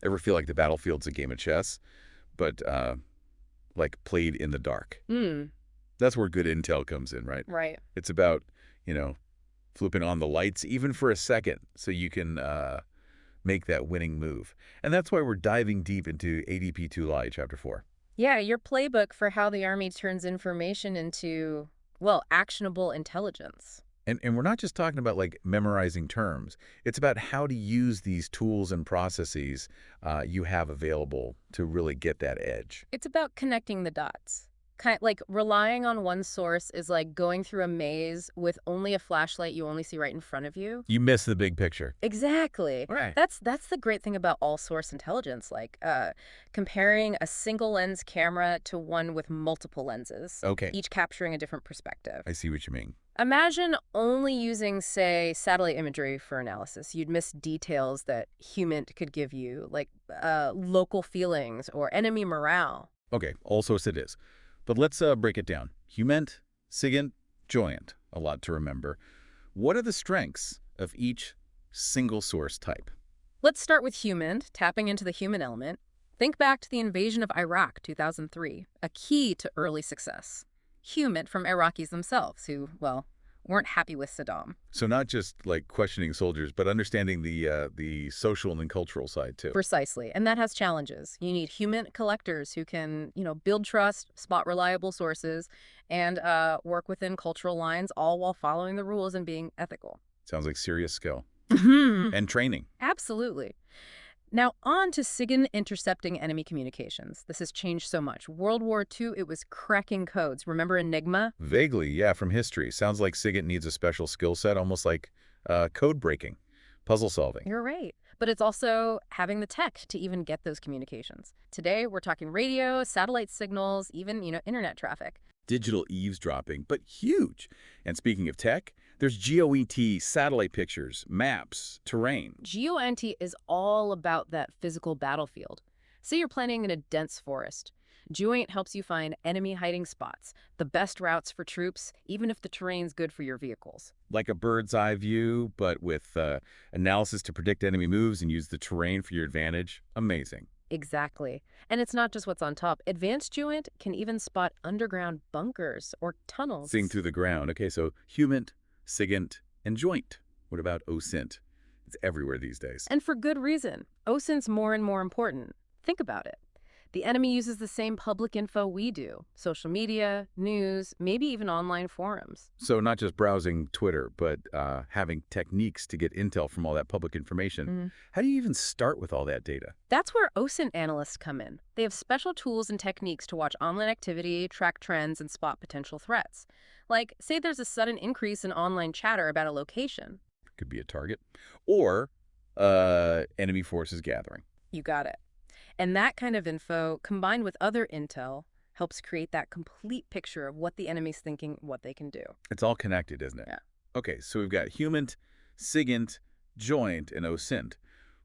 Ever feel like the battlefield's a game of chess, but like played in the dark? Mm, That's where good intel comes in, right? right. It's about, you know, flipping on the lights even for a second so you can make that winning move. And that's why we're diving deep into ADP 2 Lie, Chapter 4. Yeah, your playbook for how the Army turns information into, well, actionable intelligence. And we're not just talking about like memorizing terms. It's about how to use these tools and processes you have available to really get that edge. It's about connecting the dots. Kind like relying on one source is like going through a maze with only a flashlight you only see right in front of you. You miss the big picture. Exactly. Right. That's the great thing about all source intelligence, like comparing a single lens camera to one with multiple lenses, Okay, each capturing a different perspective. I see what you mean. Imagine only using, say, satellite imagery for analysis. You'd miss details that human could give you, like local feelings or enemy morale. Okay, all source it is. But let's break it down. Hument, SIGINT, JOINT. A lot to remember. What are the strengths of each single source type? Let's start with human, tapping into the human element. Think back to the invasion of Iraq, 2003, a key to early success. Human from Iraqis themselves, who, well, weren't happy with Saddam. So not just like questioning soldiers, but understanding the social and cultural side too. Precisely. And that has challenges. You need human collectors who can, build trust, spot reliable sources, and work within cultural lines, all while following the rules and being ethical. Sounds like serious skill. Mhm. And training. Absolutely. Now, on to SIGINT intercepting enemy communications. This has changed so much. World War II, it was cracking codes. Remember Enigma? Vaguely, yeah, from history. Sounds like SIGINT needs a special skill set, almost like code breaking, puzzle solving. You're right. But it's also having the tech to even get those communications. Today, we're talking radio, satellite signals, even, internet traffic. Digital eavesdropping, but huge. And speaking of tech, there's GOET, satellite pictures, maps, terrain. GeoNT is all about that physical battlefield. Say you're planning in a dense forest. GeoInt helps you find enemy hiding spots, the best routes for troops, even if the terrain's good for your vehicles. Like a bird's eye view, but with analysis to predict enemy moves and use the terrain for your advantage. Amazing. Exactly. And it's not just what's on top. Advanced GeoInt can even spot underground bunkers or tunnels. Seeing through the ground. Okay, so HUMINT, SIGINT, and JOINT. What about OSINT? It's everywhere these days. And for good reason. OSINT's more and more important. Think about it. The enemy uses the same public info we do. Social media, news, maybe even online forums. So not just browsing Twitter, but having techniques to get intel from all that public information. How do you even start with all that data? That's where OSINT analysts come in. They have special tools and techniques to watch online activity, track trends, and spot potential threats. Like, say there's a sudden increase in online chatter about a location. Could be a target. Or enemy forces gathering. You got it. And that kind of info, combined with other intel, helps create that complete picture of what the enemy's thinking, what they can do. It's all connected, isn't it? Yeah. Okay, so we've got HUMINT, SIGINT, JOINT, and OSINT.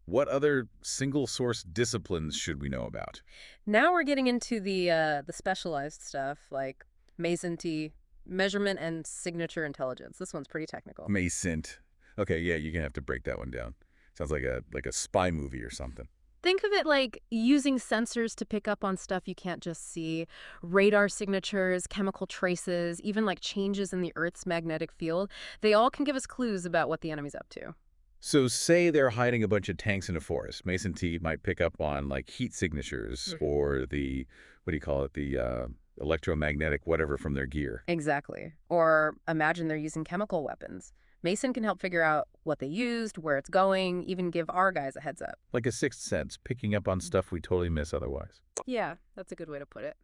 What other single-source disciplines should we know about? Now we're getting into the specialized stuff, like MASINT, measurement and signature intelligence. This one's pretty technical. MASINT. Okay, yeah, you're gonna have to break that one down. Sounds like a spy movie or something. Think of it like using sensors to pick up on stuff you can't just see, radar signatures, chemical traces, even like changes in the Earth's magnetic field. They all can give us clues about what the enemy's up to. So say they're hiding a bunch of tanks in a forest. MASINT might pick up on like heat signatures or the, what do you call it, the electromagnetic whatever from their gear. Exactly. Or imagine they're using chemical weapons. Mason can help figure out what they used, where it's going, even give our guys a heads up. Like a sixth sense, picking up on stuff we totally miss otherwise. Yeah, that's a good way to put it.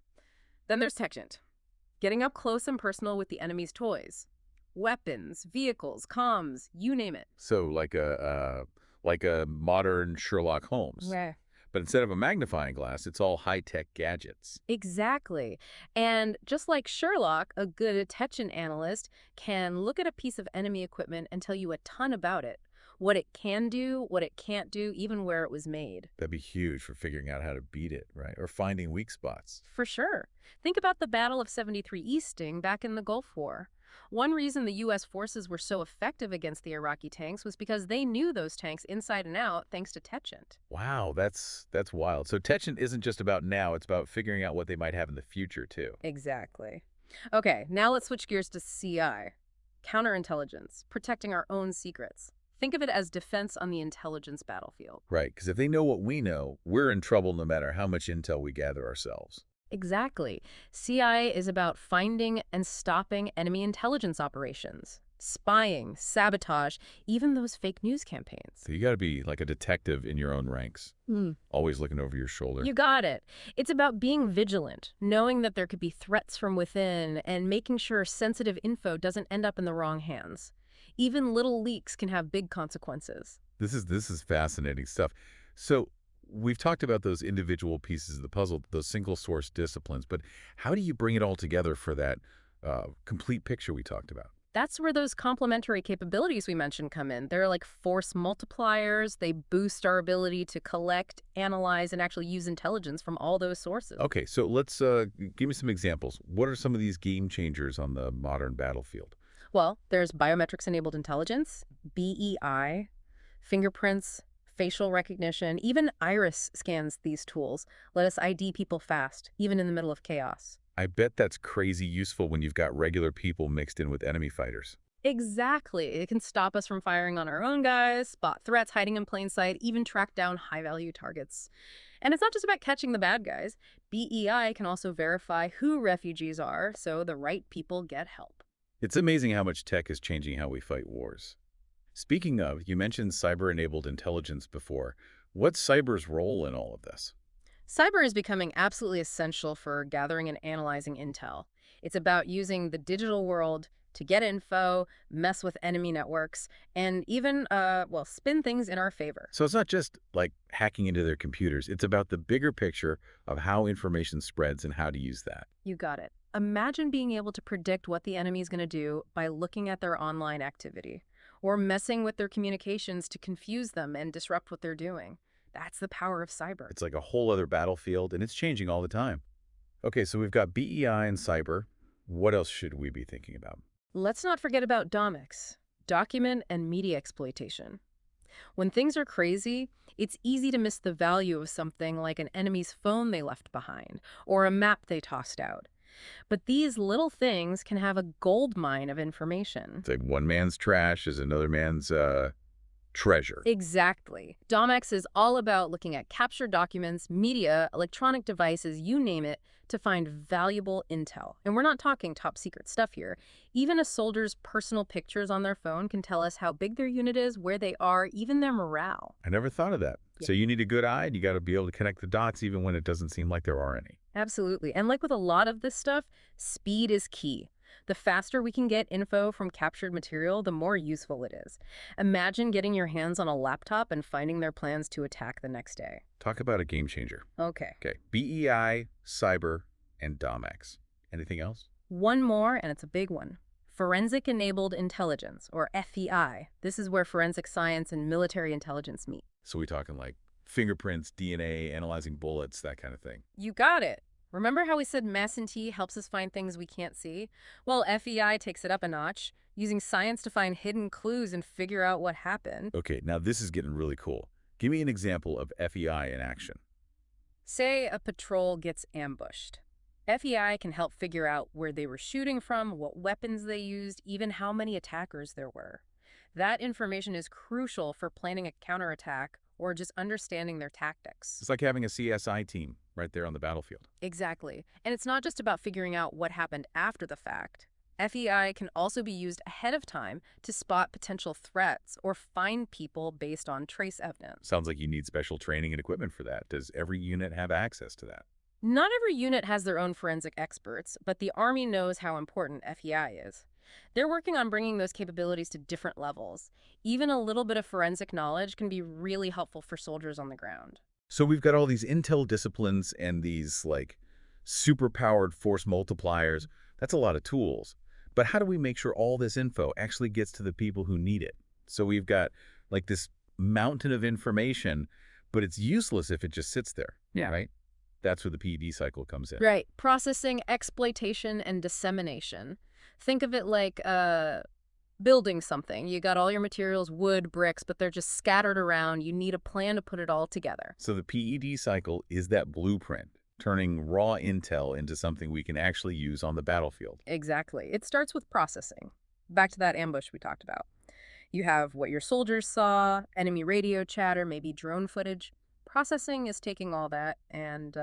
Then there's Techgent. Getting up close and personal with the enemy's toys. Weapons, vehicles, comms, you name it. So like a modern Sherlock Holmes. Yeah. But instead of a magnifying glass, it's all high-tech gadgets. Exactly. And just like Sherlock, a good attention analyst can look at a piece of enemy equipment and tell you a ton about it. What it can do, what it can't do, even where it was made. That'd be huge for figuring out how to beat it, right? Or finding weak spots. For sure. Think about the Battle of 73 Easting back in the Gulf War. One reason the U.S. forces were so effective against the Iraqi tanks was because they knew those tanks inside and out thanks to Techint. Wow, that's wild. So Techen isn't just about now, it's about figuring out what they might have in the future, too. Exactly. Okay, now let's switch gears to CI. Counterintelligence, protecting our own secrets. Think of it as defense on the intelligence battlefield. Right, because if they know what we know, we're in trouble no matter how much intel we gather ourselves. Exactly. CI is about finding and stopping enemy intelligence operations, spying, sabotage, even those fake news campaigns. So you got to be like a detective in your own ranks, always looking over your shoulder. You got it. It's about being vigilant, knowing that there could be threats from within, and making sure sensitive info doesn't end up in the wrong hands. Even little leaks can have big consequences. This is fascinating stuff. So we've talked about those individual pieces of the puzzle, those single source disciplines, but how do you bring it all together for that complete picture we talked about? That's where those complementary capabilities we mentioned come in. They're like force multipliers. They boost our ability to collect, analyze, and actually use intelligence from all those sources. Okay, so let's give me some examples. What are some of these game changers on the modern battlefield? Well, there's biometrics-enabled intelligence, BEI, fingerprints, facial recognition, even iris scans. These tools let us ID people fast, even in the middle of chaos. I bet that's crazy useful when you've got regular people mixed in with enemy fighters. Exactly. It can stop us from firing on our own guys, spot threats hiding in plain sight, even track down high-value targets. And it's not just about catching the bad guys. BEI can also verify who refugees are, so the right people get help. It's amazing how much tech is changing how we fight wars. Speaking of, you mentioned cyber-enabled intelligence before. What's cyber's role in all of this? Cyber is becoming absolutely essential for gathering and analyzing intel. It's about using the digital world to get info, mess with enemy networks, and even, spin things in our favor. So it's not just like hacking into their computers. It's about the bigger picture of how information spreads and how to use that. You got it. Imagine being able to predict what the enemy is going to do by looking at their online activity, or messing with their communications to confuse them and disrupt what they're doing. That's the power of cyber. It's like a whole other battlefield, and it's changing all the time. Okay, so we've got BEI and cyber. What else should we be thinking about? Let's not forget about DOMEX, document and media exploitation. When things are crazy, it's easy to miss the value of something like an enemy's phone they left behind or a map they tossed out. But these little things can have a gold mine of information. It's like one man's trash is another man's treasure. Exactly. DOMEX is all about looking at captured documents, media, electronic devices, you name it, to find valuable intel. And we're not talking top secret stuff here. Even a soldier's personal pictures on their phone can tell us how big their unit is, where they are, even their morale. I never thought of that. Yeah. So you need a good eye, and you got to be able to connect the dots even when it doesn't seem like there are any. Absolutely. And like with a lot of this stuff, speed is key. The faster we can get info from captured material, the more useful it is. Imagine getting your hands on a laptop and finding their plans to attack the next day. Talk about a game changer. Okay. Okay, BEI, cyber, and DOMEX. Anything else? One more, and it's a big one. Forensic-enabled intelligence, or FEI. This is where forensic science and military intelligence meet. So we talking like fingerprints, DNA, analyzing bullets, that kind of thing. You got it. Remember how we said MES&T helps us find things we can't see? Well, FEI takes it up a notch, using science to find hidden clues and figure out what happened. Okay, now this is getting really cool. Give me an example of FEI in action. Say a patrol gets ambushed. FEI can help figure out where they were shooting from, what weapons they used, even how many attackers there were. That information is crucial for planning a counterattack or just understanding their tactics. It's like having a CSI team right there on the battlefield. Exactly. And it's not just about figuring out what happened after the fact. FEI can also be used ahead of time to spot potential threats or find people based on trace evidence. Sounds like you need special training and equipment for that. Does every unit have access to that? Not every unit has their own forensic experts, but the Army knows how important FEI is. They're working on bringing those capabilities to different levels. Even a little bit of forensic knowledge can be really helpful for soldiers on the ground. So we've got all these intel disciplines and these like super-powered force multipliers. That's a lot of tools. But how do we make sure all this info actually gets to the people who need it? So we've got like this mountain of information, but it's useless if it just sits there, right? That's where the PED cycle comes in. Right. Processing, exploitation, and dissemination. Think of it like building something. You got all your materials, wood, bricks, but they're just scattered around. You need a plan to put it all together. So the PED cycle is that blueprint, turning raw intel into something we can actually use on the battlefield. Exactly. It starts with processing. Back to that ambush we talked about. You have what your soldiers saw, enemy radio chatter, maybe drone footage. Processing is taking all that and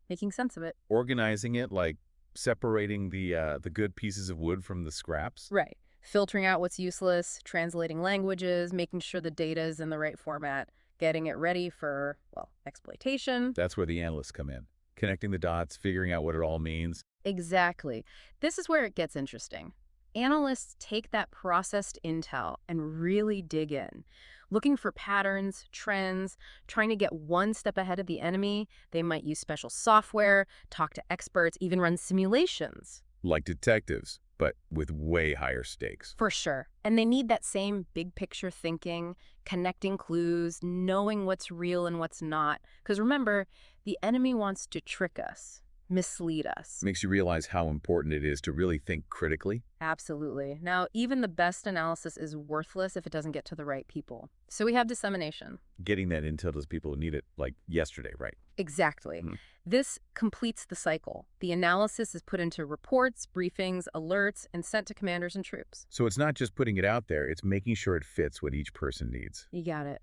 making sense of it. Organizing it, like separating the good pieces of wood from the scraps. Right. Filtering out what's useless, translating languages, making sure the data is in the right format, getting it ready for, well, exploitation. That's where the analysts come in, connecting the dots, figuring out what it all means. Exactly. This is where it gets interesting. Analysts take that processed intel and really dig in, looking for patterns, trends, trying to get one step ahead of the enemy. They might use special software, talk to experts, even run simulations. Like detectives, but with way higher stakes. For sure. And they need that same big picture thinking, connecting clues, knowing what's real and what's not. Because remember, the enemy wants to trick us, mislead us. Makes you realize how important it is to really think critically. Absolutely. Now, even the best analysis is worthless if it doesn't get to the right people. So we have dissemination. Getting that intel to those people who need it, like yesterday, right? Exactly. Mhm. This completes the cycle. The analysis is put into reports, briefings, alerts, and sent to commanders and troops. So it's not just putting it out there, it's making sure it fits what each person needs. You got it.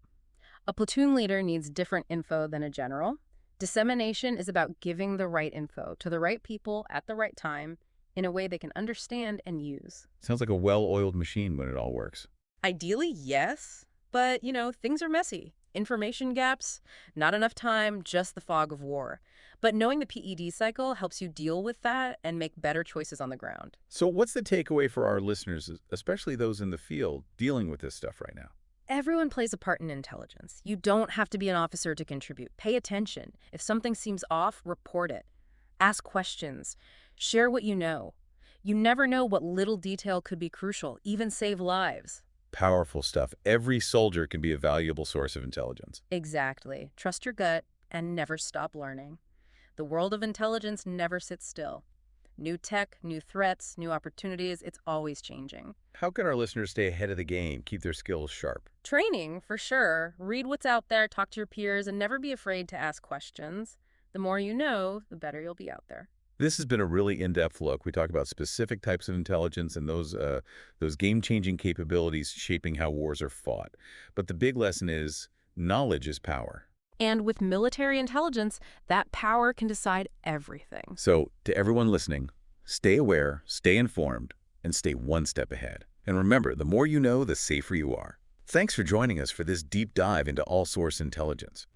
A platoon leader needs different info than a general. Dissemination is about giving the right info to the right people at the right time in a way they can understand and use. Sounds like a well-oiled machine when it all works. Ideally, yes, but, things are messy. Information gaps, not enough time, just the fog of war. But knowing the PED cycle helps you deal with that and make better choices on the ground. So what's the takeaway for our listeners, especially those in the field dealing with this stuff right now? Everyone plays a part in intelligence. You don't have to be an officer to contribute. Pay attention. If something seems off, report it. Ask questions. Share what you know. You never know what little detail could be crucial, even save lives. Powerful stuff. Every soldier can be a valuable source of intelligence. Exactly. Trust your gut and never stop learning. The world of intelligence never sits still. New tech, new threats, new opportunities, it's always changing. How can our listeners stay ahead of the game, keep their skills sharp? Training, for sure. Read what's out there, talk to your peers, and never be afraid to ask questions. The more you know, the better you'll be out there. This has been a really in-depth look. We talk about specific types of intelligence and those game-changing capabilities shaping how wars are fought. But the big lesson is knowledge is power. And with military intelligence, that power can decide everything. So to everyone listening, stay aware, stay informed, and stay one step ahead. And remember, the more you know, the safer you are. Thanks for joining us for this deep dive into all-source intelligence.